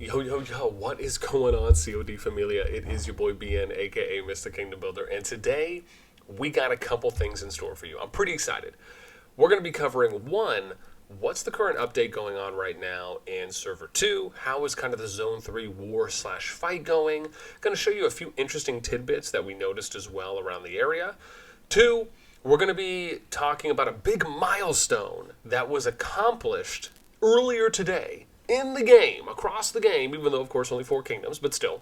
Yo, yo, yo, what is going on, COD Familia? It is your boy BN, aka Mr. Kingdom Builder, and today we got a couple things in store for you. I'm pretty excited. We're going to be covering one, what's the current update going on right now in Server 2? How is kind of the Zone 3 war slash fight going? Going to show you a few interesting tidbits that we noticed as well around the area. Two, we're going to be talking about a big milestone that was accomplished earlier today in the game, across the game, even though, of course, only 4 kingdoms, but still.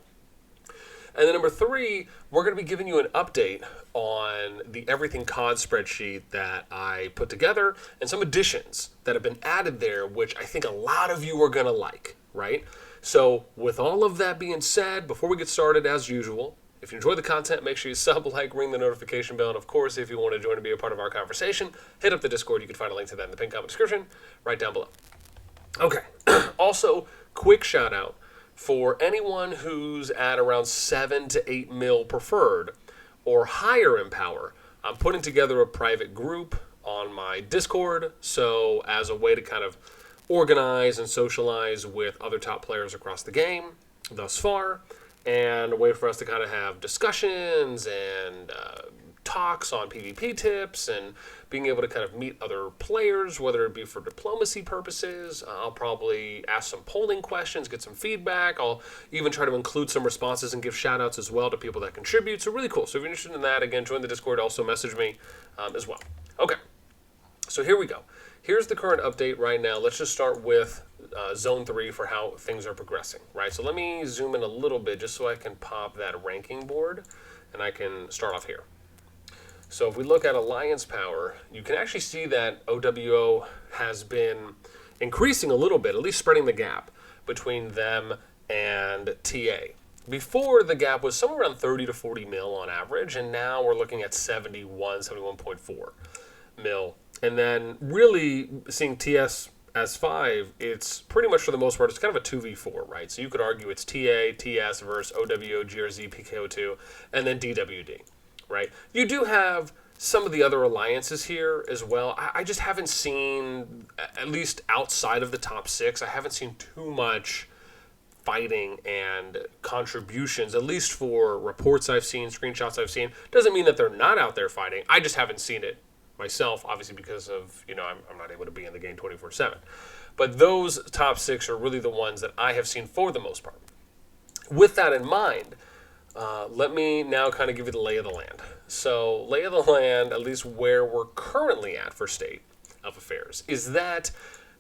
And then number 3, we're going to be giving you an update on the Everything CoD spreadsheet that I put together and some additions that have been added there, which I think a lot of you are going to like, right? So with all of that being said, before we get started, as usual, if you enjoy the content, make sure you sub, like, ring the notification bell, and of course, if you want to join and be a part of our conversation, hit up the Discord. You can find a link to that in the pinned comment description right down below. Okay. Also, quick shout out for anyone who's at around 7 to 8 mil preferred or higher in power. I'm putting together a private group on my Discord, so as a way to kind of organize and socialize with other top players across the game thus far, and a way for us to kind of have discussions and talks on PvP tips and being able to kind of meet other players, whether it be for diplomacy purposes. I'll probably ask some polling questions, get some feedback. I'll even try to include some responses and give shout outs as well to people that contribute. So really cool. So if you're interested in that, again, join the Discord. Also message me as well. Okay, so here we go. Here's the current update right now. Let's just start with Zone 3 for how things are progressing, right? So let me zoom in a little bit just so I can pop that ranking board and I can start off here. So if we look at Alliance Power, you can actually see that OWO has been increasing a little bit, at least spreading the gap between them and TA. Before, the gap was somewhere around 30 to 40 mil on average, and now we're looking at 71.4 mil. And then really seeing TS as 5, it's pretty much for the most part, it's kind of a 2v4, right? So you could argue it's TA, TS versus OWO, GRZ, PKO2, and then DWD. Right? You do have some of the other alliances here as well. I just haven't seen, at least outside of the top 6, I haven't seen too much fighting and contributions, at least for reports I've seen, screenshots I've seen. Doesn't mean that they're not out there fighting. I just haven't seen it myself, obviously because of, I'm not able to be in the game 24/7. But those top 6 are really the ones that I have seen for the most part. With that in mind, let me now kind of give you the lay of the land. So, lay of the land, at least where we're currently at for state of affairs, is that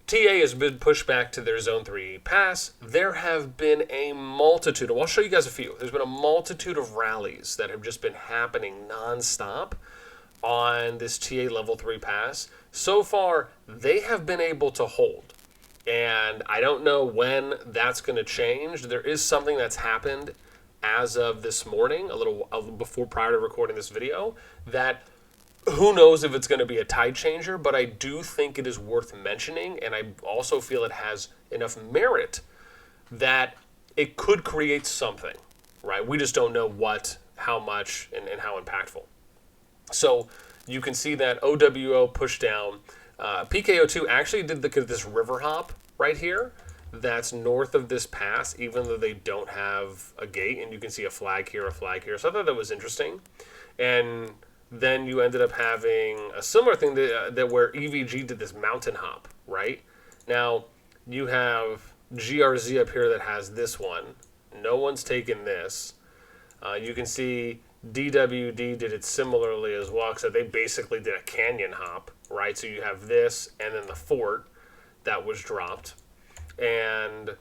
TA has been pushed back to their Zone 3 pass. There have been a multitude, I'll show you guys a few. There's been a multitude of rallies that have just been happening nonstop on this TA Level 3 pass. So far, they have been able to hold. And I don't know when that's going to change. There is something that's happened as of this morning, a little before prior to recording this video, that who knows if it's going to be a tide changer, but I do think it is worth mentioning, and I also feel it has enough merit that it could create something, right? We just don't know what, how much, and how impactful. So you can see that OWO pushed down. PKO2 actually did this river hop right here. That's north of this pass, even though they don't have a gate, and you can see a flag here, a flag here. So I thought that was interesting. And then you ended up having a similar thing that where EVG did this mountain hop, right? Now, you have GRZ up here that has this one. No one's taken this. You can see DWD did it similarly as well, so they basically did a canyon hop, right? So you have this, and then the fort that was dropped. And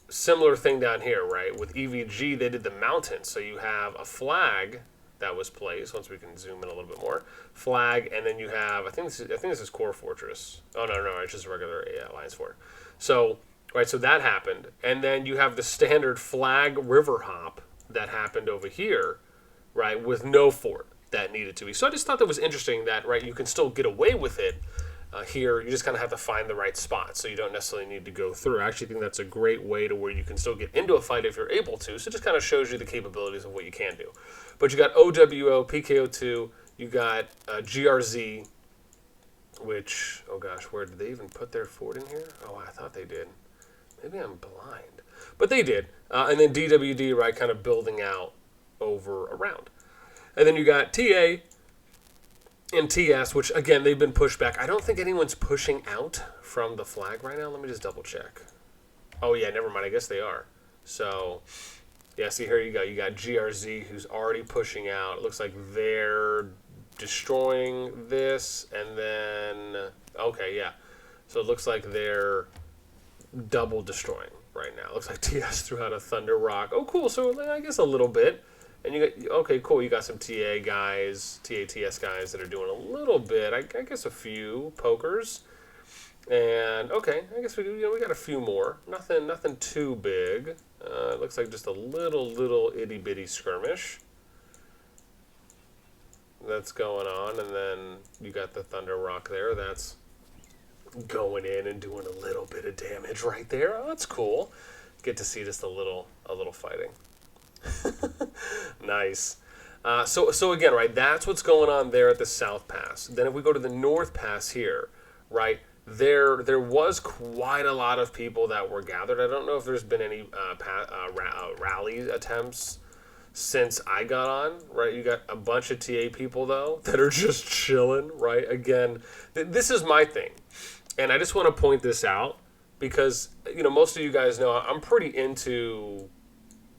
similar thing down here, right? With EVG, they did the mountain. So you have a flag that was placed. Once we can zoom in a little bit more, flag, and then you have I think this is Core Fortress. Oh no, it's just a regular Alliance Fort. So right, so that happened, and then you have the standard flag river hop that happened over here, right, with no fort that needed to be. So I just thought that was interesting that right, you can still get away with it. Here, you just kind of have to find the right spot, so you don't necessarily need to go through. I actually think that's a great way to where you can still get into a fight if you're able to, so it just kind of shows you the capabilities of what you can do. But you got OWO, PKO2, you got GRZ, which, oh gosh, where did they even put their fort in here? Oh, I thought they did. Maybe I'm blind. But they did. And then DWD, right, kind of building out over around. And then you got TA and TS, which, again, they've been pushed back. I don't think anyone's pushing out from the flag right now. Let me just double check. Oh, yeah, never mind. I guess they are. So, yeah, see, here you go. You got GRZ, who's already pushing out. It looks like they're destroying this, and then... Okay, yeah. So it looks like they're double destroying right now. It looks like TS threw out a Thunder Rock. Oh, cool. So I guess a little bit. And you got, okay, cool. You got some TA guys, TATS guys that are doing a little bit. I guess a few pokers. And okay, I guess we got a few more. Nothing too big. It looks like just a little itty bitty skirmish that's going on, and then you got the Thunder Rock there. That's going in and doing a little bit of damage right there. Oh, that's cool. Get to see just a little fighting. Nice. So again, right, that's what's going on there at the South Pass. Then if we go to the North Pass here, right, there was quite a lot of people that were gathered. I don't know if there's been any rally attempts since I got on, right? You got a bunch of TA people, though, that are just chilling, right? Again, this is my thing. And I just want to point this out because, most of you guys know I'm pretty into...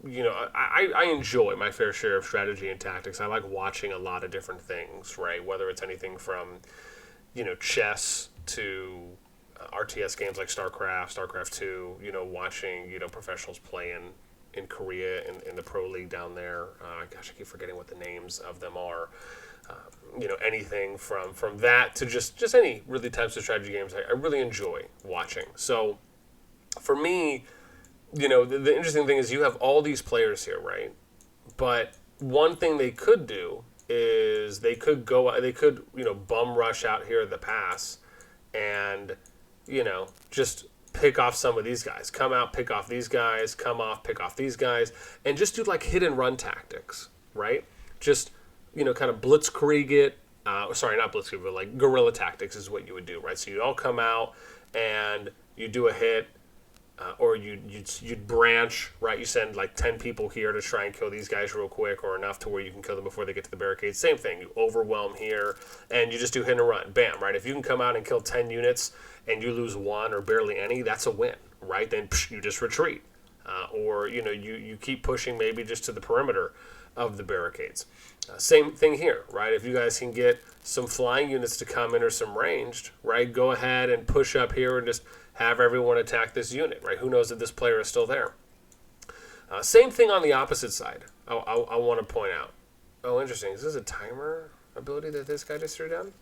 I enjoy my fair share of strategy and tactics. I like watching a lot of different things, right? Whether it's anything from, chess to RTS games like StarCraft, StarCraft 2, watching, professionals playing in Korea in the pro league down there. Gosh, I keep forgetting what the names of them are. Anything from that to just any really types of strategy games I really enjoy watching. So for me, the interesting thing is you have all these players here, right? But one thing they could do is they could bum rush out here at the pass and, just pick off some of these guys. Come out, pick off these guys, come off, pick off these guys, and just do like hit and run tactics, right? Just, kind of blitzkrieg it. Sorry, not blitzkrieg, but like guerrilla tactics is what you would do, right? So you all come out and you do a hit. Or you'd branch, right? You send like 10 people here to try and kill these guys real quick or enough to where you can kill them before they get to the barricades. Same thing. You overwhelm here and you just do hit and run. Bam, right? If you can come out and kill 10 units and you lose one or barely any, that's a win, right? Then you just retreat. Or, you keep pushing maybe just to the perimeter of the barricades. Same thing here, right? If you guys can get some flying units to come in or some ranged, right? Go ahead and push up here and just have everyone attack this unit, right? Who knows that this player is still there? Same thing on the opposite side. I want to point out. Oh, interesting. Is this a timer ability that this guy just threw down?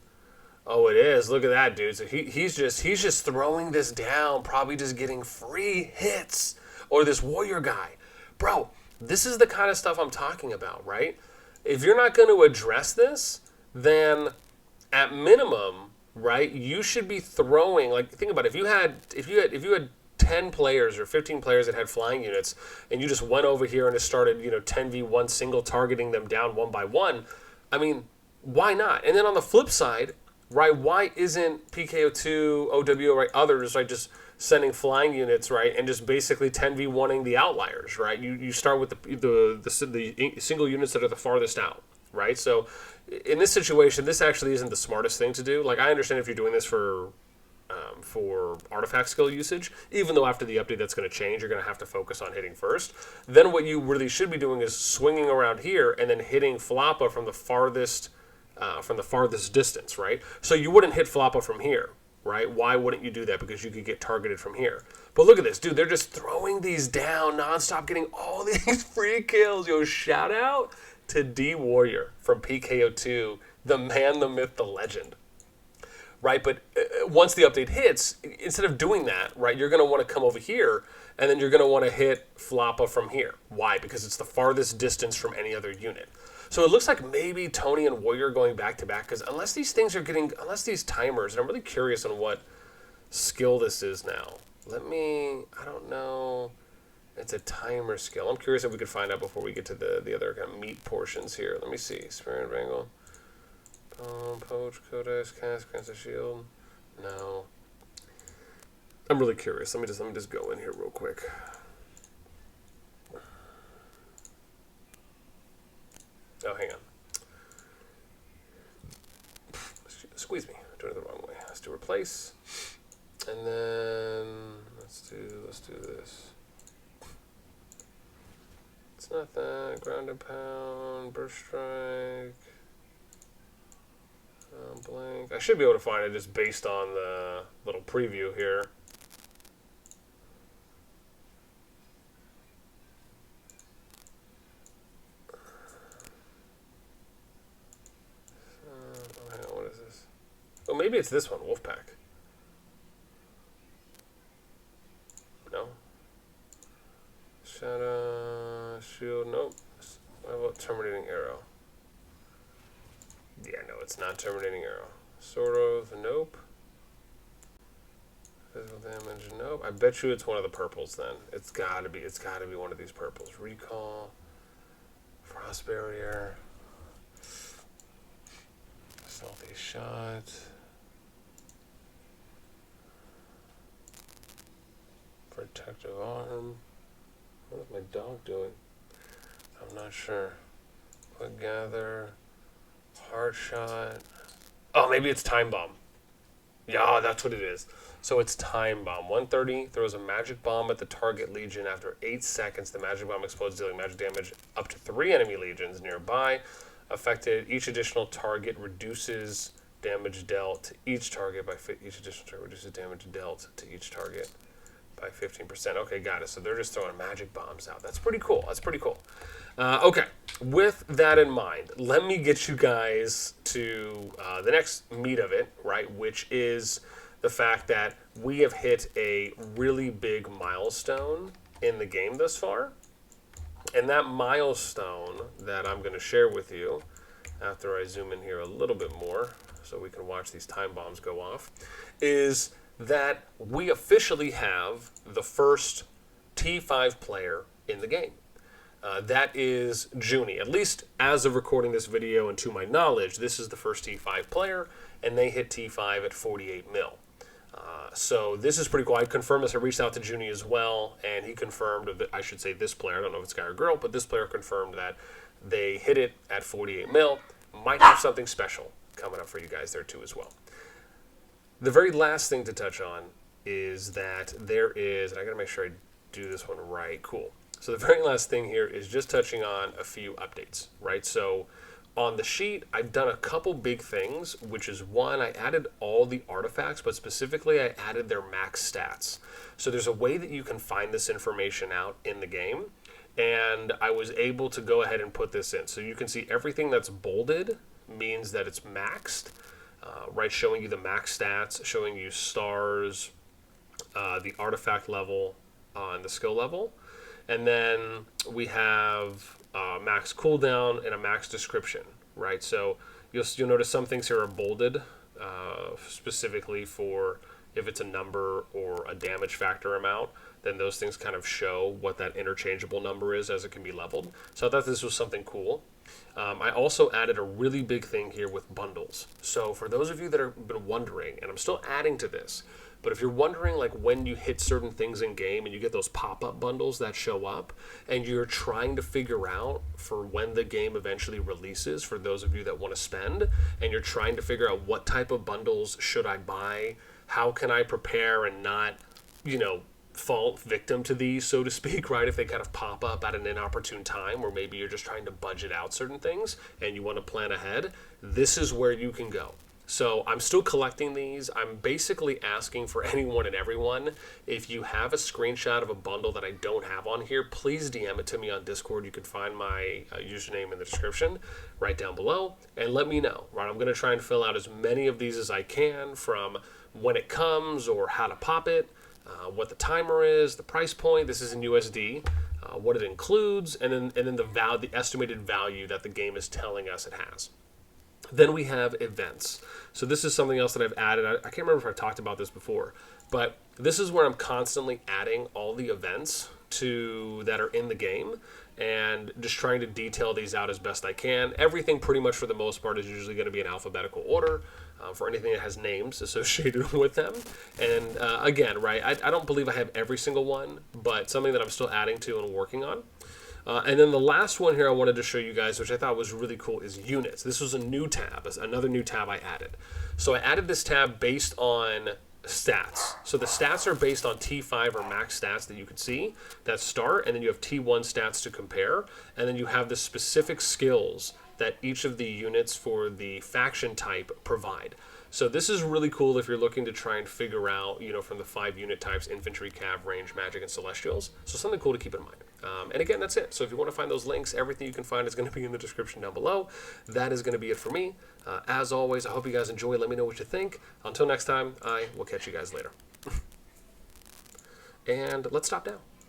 Oh, it is. Look at that, dude. So he's just throwing this down, probably just getting free hits. Or this warrior guy. Bro, this is the kind of stuff I'm talking about, right? If you're not going to address this, then at minimum, right, you should be throwing, like, think about it. If you had 10 players or 15 players that had flying units and you just went over here and just started, 10v1 single targeting them down one by one, I mean, why not? And then on the flip side, right, why isn't PKO2, OWO, right, others, right, just sending flying units, right, and just basically 10v1ing the outliers, right? You start with the single units that are the farthest out, right? So in this situation, this actually isn't the smartest thing to do. Like, I understand if you're doing this for artifact skill usage, even though after the update that's going to change, you're going to have to focus on hitting first. Then what you really should be doing is swinging around here and then hitting Floppa from the farthest distance, right? So you wouldn't hit Floppa from here, right? Why wouldn't you do that? Because you could get targeted from here. But look at this, dude. They're just throwing these down nonstop, getting all these free kills. Yo, shout out to D Warrior from PKO2, the man, the myth, the legend. Right? But once the update hits, instead of doing that, right, you're going to want to come over here, and then you're going to want to hit Floppa from here. Why? Because it's the farthest distance from any other unit. So it looks like maybe Tony and Warrior going back to back, because unless these timers, and I'm really curious on what skill this is now. I don't know. It's a timer skill. I'm curious if we could find out before we get to the other kind of meat portions here. Let me see. Spear and Wrangle. Poach, Codex, Cast, grants a shield. No. I'm really curious. Let me just go in here real quick. Oh, hang on. Squeeze me. Doing it the wrong way. Let's do replace. And then let's do this. It's not that. Ground and pound, burst strike. Blank. I should be able to find it just based on the little preview here. Hang on, what is this? Oh, maybe it's this one, Wolfpack. No. Shadow, shield, nope. How about terminating arrow? Yeah, no, it's not terminating arrow. Sort of, nope. Physical damage, nope. I bet you it's one of the purples then. It's gotta be one of these purples. Recall, frost barrier, stealthy shot, protective arm. What is my dog doing? I'm not sure. Quick gather. Hard shot. Oh, maybe it's time bomb. Yeah, that's what it is. So it's time bomb. 130 throws a magic bomb at the target legion. After 8 seconds, the magic bomb explodes, dealing magic damage up to 3 enemy legions nearby. Affected. Each additional target reduces damage dealt to each target by each additional target reduces damage dealt to each target by 15%. Okay, got it. So they're just throwing magic bombs out. That's pretty cool. That's pretty cool. Okay, with that in mind, let me get you guys to the next meat of it, right, which is the fact that we have hit a really big milestone in the game thus far. And that milestone that I'm going to share with you after I zoom in here a little bit more so we can watch these time bombs go off is that we officially have the first T5 player in the game. That is Junie. At least as of recording this video and to my knowledge, this is the first T5 player, and they hit T5 at 48 mil. So this is pretty cool. I confirmed this. I reached out to Junie as well, and he confirmed that, I should say this player, I don't know if it's a guy or girl, but this player confirmed that they hit it at 48 mil. Might have something special coming up for you guys there too as well. The very last thing to touch on is that there is, and I gotta make sure I do this one right, cool. So the very last thing here is just touching on a few updates, right? So on the sheet, I've done a couple big things, which is one, I added all the artifacts, but specifically I added their max stats. So there's a way that you can find this information out in the game, and I was able to go ahead and put this in. So you can see everything that's bolded means that it's maxed, right? Showing you the max stats, showing you stars, the artifact level, and the skill level. And then we have max cooldown and a max description, right? So you'll notice some things here are bolded, specifically for if it's a number or a damage factor amount, then those things kind of show what that interchangeable number is as it can be leveled. So I thought this was something cool. I also added a really big thing here with bundles. So for those of you that have been wondering, and I'm still adding to this, but if you're wondering like when you hit certain things in game and you get those pop-up bundles that show up and you're trying to figure out for when the game eventually releases, for those of you that want to spend, and you're trying to figure out what type of bundles should I buy, how can I prepare and not, fall victim to these, so to speak, right? If they kind of pop up at an inopportune time, or maybe you're just trying to budget out certain things and you want to plan ahead, this is where you can go. So I'm still collecting these. I'm basically asking for anyone and everyone, if you have a screenshot of a bundle that I don't have on here, please DM it to me on Discord. You can find my username in the description right down below, and let me know, right? I'm going to try and fill out as many of these as I can, from when it comes or how to pop it, what the timer is, the price point, this is in USD, what it includes, and then the estimated value that the game is telling us it has. Then we have events. So this is something else that I've added. I can't remember if I talked about this before, but this is where I'm constantly adding all the events that are in the game and just trying to detail these out as best I can. Everything pretty much for the most part is usually going to be in alphabetical order. for anything that has names associated with them. And again, right, I don't believe I have every single one, but something that I'm still adding to and working on. And then the last one here I wanted to show you guys, which I thought was really cool, is units. This was a new tab, another new tab I added. So I added this tab based on stats. So the stats are based on T5 or max stats that you can see that start, and then you have T1 stats to compare, and then you have the specific skills that each of the units for the faction type provide. So this is really cool if you're looking to try and figure out, from the 5 unit types, infantry, cav, range, magic, and celestials. So something cool to keep in mind. And again, that's it. So if you want to find those links, everything you can find is going to be in the description down below. That is going to be it for me. As always, I hope you guys enjoy. Let me know what you think. Until next time, I will catch you guys later. And let's stop now.